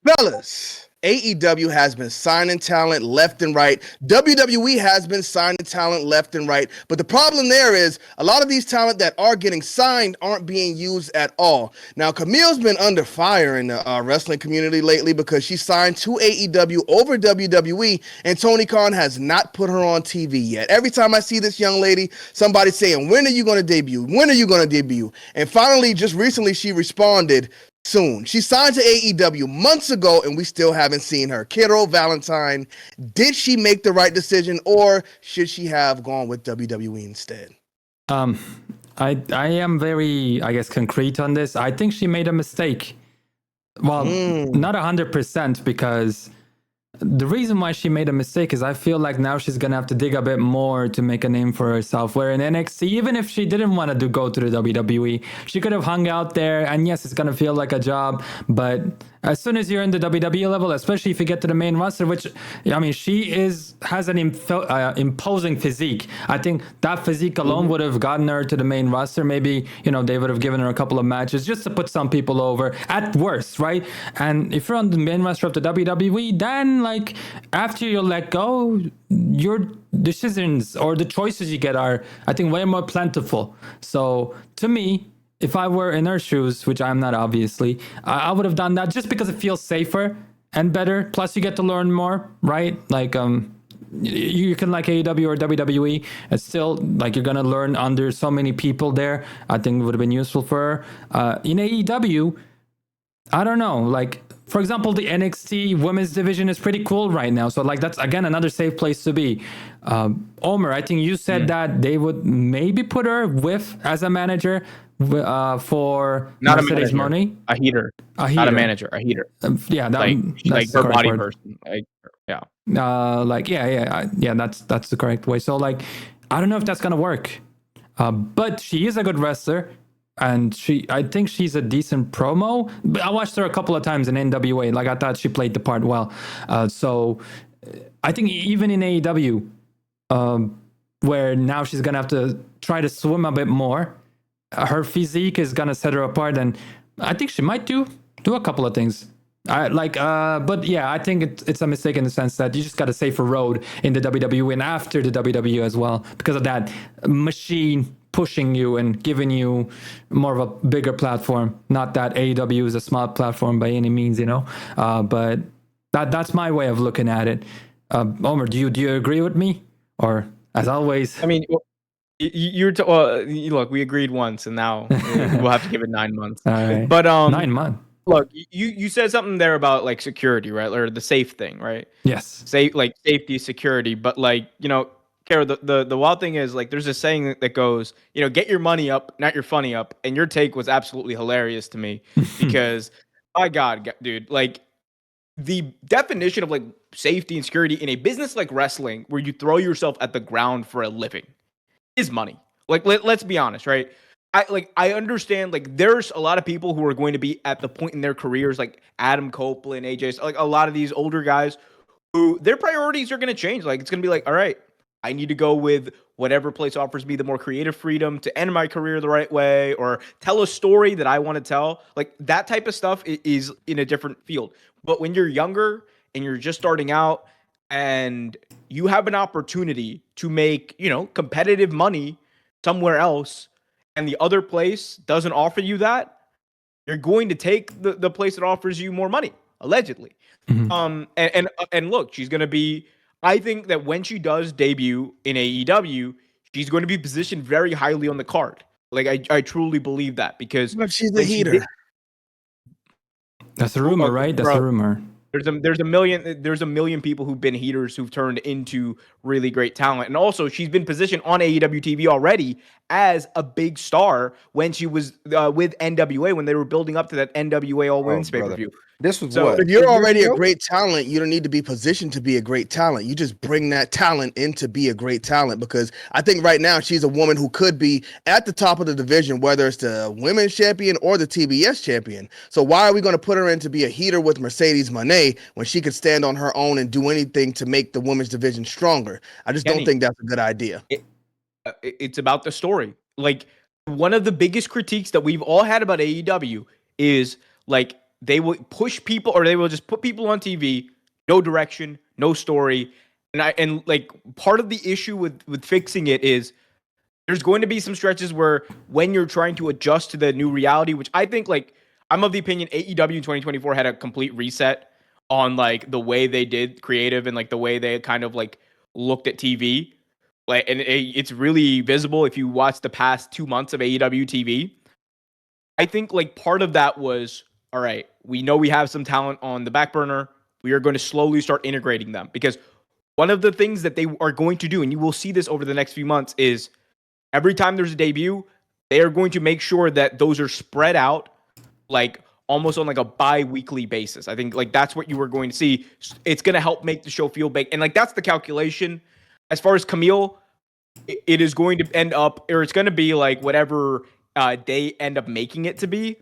Fellas, AEW has been signing talent left and right. WWE has been signing talent left and right. But the problem there is a lot of these talent that are getting signed aren't being used at all. Now, Camille's been under fire in the wrestling community lately because she signed to AEW over WWE, and Tony Khan has not put her on TV yet. Every time I see this young lady, somebody's saying, when are you going to debut? When are you going to debut? And finally, just recently, she responded, soon. She signed to AEW months ago, and we still haven't seen her. Kiddo Valentine, did she make the right decision, or should she have gone with WWE instead? Um, I am very, I guess, concrete on this. I think she made a mistake. Well, not 100%, because the reason why she made a mistake is I feel like now she's gonna have to dig a bit more to make a name for herself. Where in NXT, even if she didn't want to go to the WWE, she could have hung out there. And yes, it's gonna feel like a job, but as soon as you're in the WWE level, especially if you get to the main roster, which I mean, she has an imposing physique. I think that physique alone would have gotten her to the main roster. Maybe they would have given her a couple of matches just to put some people over at worst, right? And if you're on the main roster of the WWE, then like after you let go, your decisions or the choices you get are, I think, way more plentiful. So to me, if I were in her shoes, which I'm not obviously, I would have done that just because it feels safer and better. Plus, you get to learn more, right? Like, you can like AEW or WWE. It's still like you're gonna learn under so many people there. I think it would have been useful for her. In AEW, I don't know. Like, for example, the NXT women's division is pretty cool right now. So like that's again another safe place to be. Omer, I think you said that they would maybe put her with as a manager for not Mercedes a manager, Moné. a heater, not a manager, a heater. Yeah, like her body word. Person. Like, yeah. That's the correct way. So like, I don't know if that's gonna work, but she is a good wrestler. And I think she's a decent promo. I watched her a couple of times in NWA. Like I thought she played the part well. So I think even in AEW, where now she's gonna have to try to swim a bit more, her physique is gonna set her apart, and I think she might do a couple of things. But yeah, I think it's a mistake in the sense that you just got a safer road in the WWE and after the WWE as well because of that machine pushing you and giving you more of a bigger platform. Not that AEW is a small platform by any means, but that's my way of looking at it. Omer, do you agree with me? Or as always? I mean, look, we agreed once, and now we'll have to give it 9 months. All right. But 9 months. Look, you said something there about like security, right? Or the safe thing, right? Yes. Safety, security, but like Kara, the wild thing is like there's a saying that goes, get your money up, not your funny up. And your take was absolutely hilarious to me because, my God, dude, like the definition of like safety and security in a business like wrestling, where you throw yourself at the ground for a living, is money. Like let's be honest, right? I understand like there's a lot of people who are going to be at the point in their careers like Adam Copeland, AJ, like a lot of these older guys who their priorities are going to change. Like it's going to be like, all right, I need to go with whatever place offers me the more creative freedom to end my career the right way or tell a story that I want to tell. Like that type of stuff is in a different field. But when you're younger and you're just starting out and you have an opportunity to make, competitive money somewhere else and the other place doesn't offer you that, you're going to take the place that offers you more money, allegedly. Mm-hmm. And look, she's going to be, I think that when she does debut in AEW, she's going to be positioned very highly on the card. Like I truly believe that because but she's the heater. That's a rumor, right? That's a rumor. There's a million people who've been heaters who've turned into really great talent. And also she's been positioned on AEW TV already as a big star when she was with NWA when they were building up to that NWA All Women's pay-per-view. This was what? If you're already a great talent, you don't need to be positioned to be a great talent. You just bring that talent in to be a great talent because I think right now she's a woman who could be at the top of the division, whether it's the women's champion or the TBS champion. So why are we going to put her in to be a heater with Mercedes Moné when she could stand on her own and do anything to make the women's division stronger? I just don't think that's a good idea. It's about the story. Like one of the biggest critiques that we've all had about AEW is like they will push people, or they will just put people on TV, no direction, no story. And like part of the issue with fixing it is there's going to be some stretches where when you're trying to adjust to the new reality, which I think, like, I'm of the opinion AEW in 2024 had a complete reset on like the way they did creative and like the way they kind of like looked at TV. Like, and it's really visible if you watch the past 2 months of AEW TV. I think like part of that was, all right, we know we have some talent on the back burner. We are going to slowly start integrating them, because one of the things that they are going to do, and you will see this over the next few months, is every time there's a debut, they are going to make sure that those are spread out, like almost on like a bi-weekly basis. I think like that's what you are going to see. It's going to help make the show feel big. And like that's the calculation. As far as Camille, it is going to end up, or it's going to be like whatever they end up making it to be.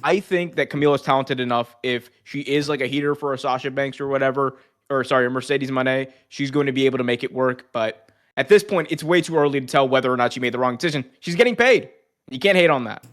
I think that Camille is talented enough. If she is like a heater for a Sasha Banks or whatever, or sorry, a Mercedes Moné, she's going to be able to make it work. But at this point, it's way too early to tell whether or not she made the wrong decision. She's getting paid. You can't hate on that.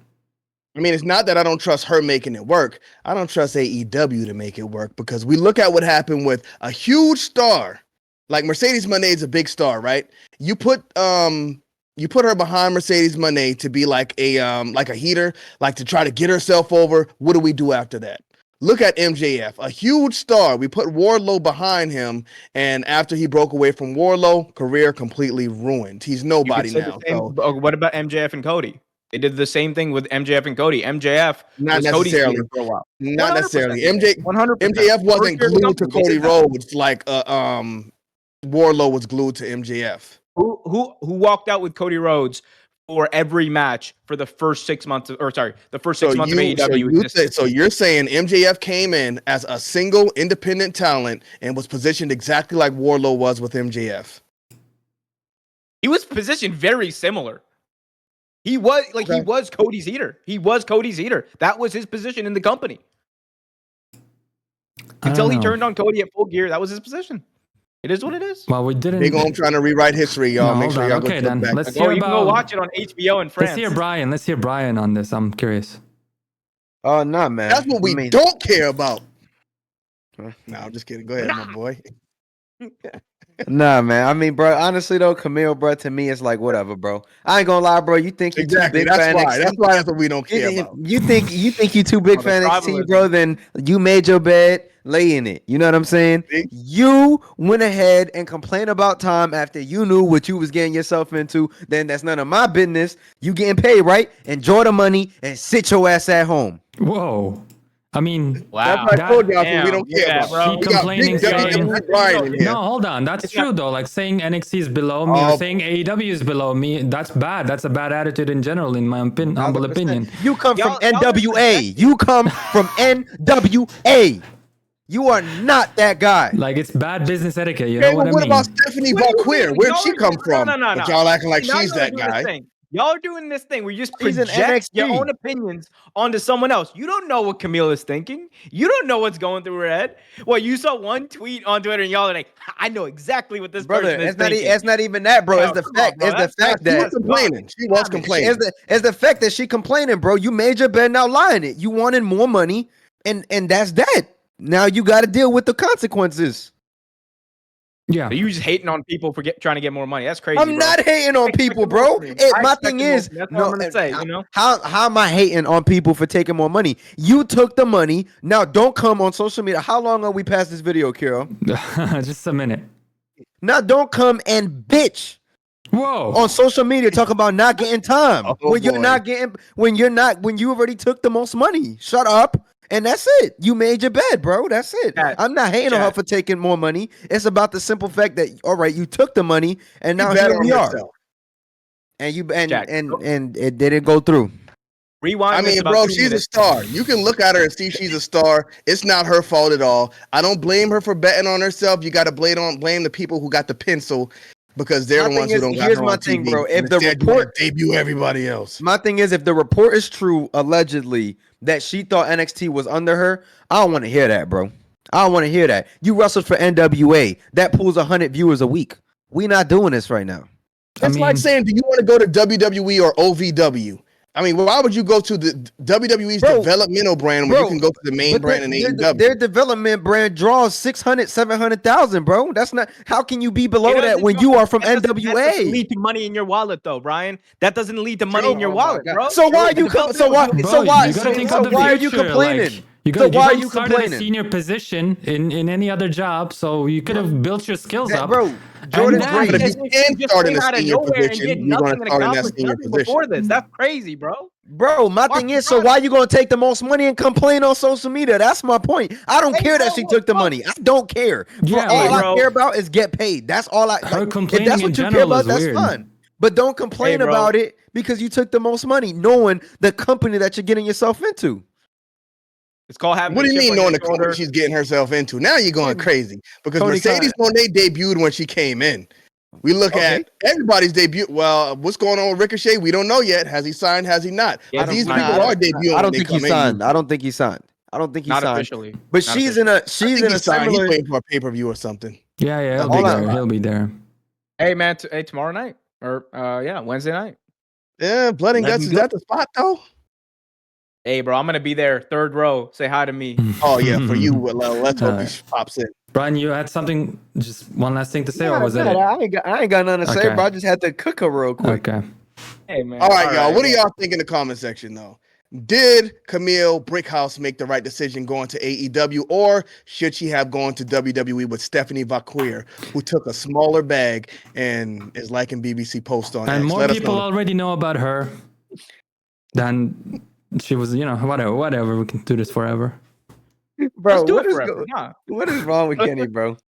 I mean, it's not that I don't trust her making it work. I don't trust AEW to make it work, because we look at what happened with a huge star. Like Mercedes Moné is a big star, right? You put her behind Mercedes Moné to be like a heater, like to try to get herself over. What do we do after that? Look at MJF, a huge star. We put Wardlow behind him, and after he broke away from Wardlow, career completely ruined. He's nobody now. What about MJF and Cody? They did the same thing with MJF and Cody. MJF not was necessarily Cody's for a while. Not 100%. necessarily. 100%. MJF wasn't First year glued to company, Cody Rhodes like Wardlow was glued to MJF. Who walked out with Cody Rhodes for every match for the first 6 months of AEW. So you're saying MJF came in as a single independent talent and was positioned exactly like Wardlow was with MJF. He was positioned very similar. He was he was Cody's heater. He was Cody's heater. That was his position in the company. Until he turned on Cody at Full Gear, that was his position. It is what it is. Well, we didn't. Big on trying to rewrite history, y'all. No, Make sure y'all go then. back. Let's hear you about. Can go watch it on HBO in France. Let's hear Brian on this. I'm curious. Oh, nah, man. That's what we don't care about. No, I'm just kidding. Go ahead, my boy. Nah, man. I mean, bro, honestly, though, Camille, bro, to me, it's like, whatever, bro. I ain't gonna lie, bro. You think you exactly. too big That's for why. NXT? That's what we don't care about. You think you too big for NXT, bro? Then you made your bed, lay in it. You know what I'm saying? You went ahead and complained about time after you knew what you was getting yourself into. Then that's none of my business. You getting paid, right? Enjoy the money and sit your ass at home. Whoa. I mean, wow. That's what I told y'all, we don't care about. Bro. She complaining saying, Brian in here. no, hold on. That's true, though. Like saying NXT is below me or saying AEW is below me, that's bad. That's a bad attitude in general, in my humble opinion. You come from NWA. You come from NWA. You are not that guy. Like, it's bad business etiquette. You know what I mean? What about Stephanie Vauquer? Where'd she come from? No. But y'all acting like she's that guy. Y'all are doing this thing where you just She's project your own opinions onto someone else. You don't know what Camille is thinking. You don't know what's going through her head. Well, you saw one tweet on Twitter and y'all are like, I know exactly what this person is thinking. It's not even that, bro. It's the fact. It's the fact that she was complaining. She was complaining. It's the fact that she complaining, bro. You made your bed, now lie in it. You wanted more money, and that's that. Now you got to deal with the consequences. Yeah, you just hating on people for trying to get more money. That's crazy. I'm not hating on people, bro. My thing is, that's what I'm gonna say. You know, how am I hating on people for taking more money? You took the money. Now don't come on social media. How long are we past this video, Kiro? Just a minute. Now don't come and bitch. Whoa. On social media, talk about not getting time when you already took the most money. Shut up. And that's it. You made your bed, bro. That's it. I'm not hating on her for taking more money. It's about the simple fact that, all right, you took the money, and now here we are. And it didn't go through. Rewind. I mean, bro, she's a star. You can look at her and see she's a star. It's not her fault at all. I don't blame her for betting on herself. You got to blame the people who got the pencil, because they're the ones who don't got her on TV. Bro. If the report debut everybody else. My thing is, if the report is true, allegedly, that she thought NXT was under her, I don't want to hear that, bro. I don't want to hear that. You wrestled for NWA. That pulls 100 viewers a week. We not doing this right now. It's like saying, do you want to go to WWE or OVW? I mean, why would you go to the WWE's developmental brand when you can go to the main brand in AEW? Their development brand draws 600, 700,000, bro. That's not. How can you be below that when you are from NWA? That doesn't lead to money in your wallet, though, Brian. That doesn't lead to money in your wallet, bro. So why are you? So why are you complaining? Like, why are you complaining? A senior position in any other job, so you could have built your skills up, bro. Jordan's great. But if you can start in a senior position, you're going to start in that senior position. Before this, that's crazy, bro. Bro, my thing is, so why are you going to take the most money and complain on social media? That's my point. I don't care that she took the money. I don't care. All I care about is get paid. That's all I. Her complaining if that's what you care about, that's fine. But don't complain about it because you took the most money, knowing the company that you're getting yourself into. It's called having. What do you mean knowing the company she's getting herself into? Now you're going crazy because Mercedes when they debuted when she came in. We look at everybody's debut. Well, what's going on with Ricochet? We don't know yet. Has he signed? Has he not? Yeah, these people are debuting. I don't think he signed. I don't think he signed. Not officially. But she's in a similar. He's waiting for a pay-per-view or something. Yeah, he'll be there. Hey man, tomorrow night or Wednesday night. Yeah, Blood and Guts is at the spot though. Hey, bro, I'm gonna be there, third row. Say hi to me. Oh yeah, for you. Let's hope he pops in. Brian, you had something, just one last thing to say, or was it? I ain't got nothing to say, bro. I just had to cook her real quick. Okay. Hey man. All right, y'all. What do y'all think in the comment section though? Did Camille Brickhouse make the right decision going to AEW, or should she have gone to WWE with Stephanie Vaquer, who took a smaller bag and is liking BBC Post on and X? more people already know about her than she was, whatever. We can do this forever. Bro, what is wrong with Kenny, bro?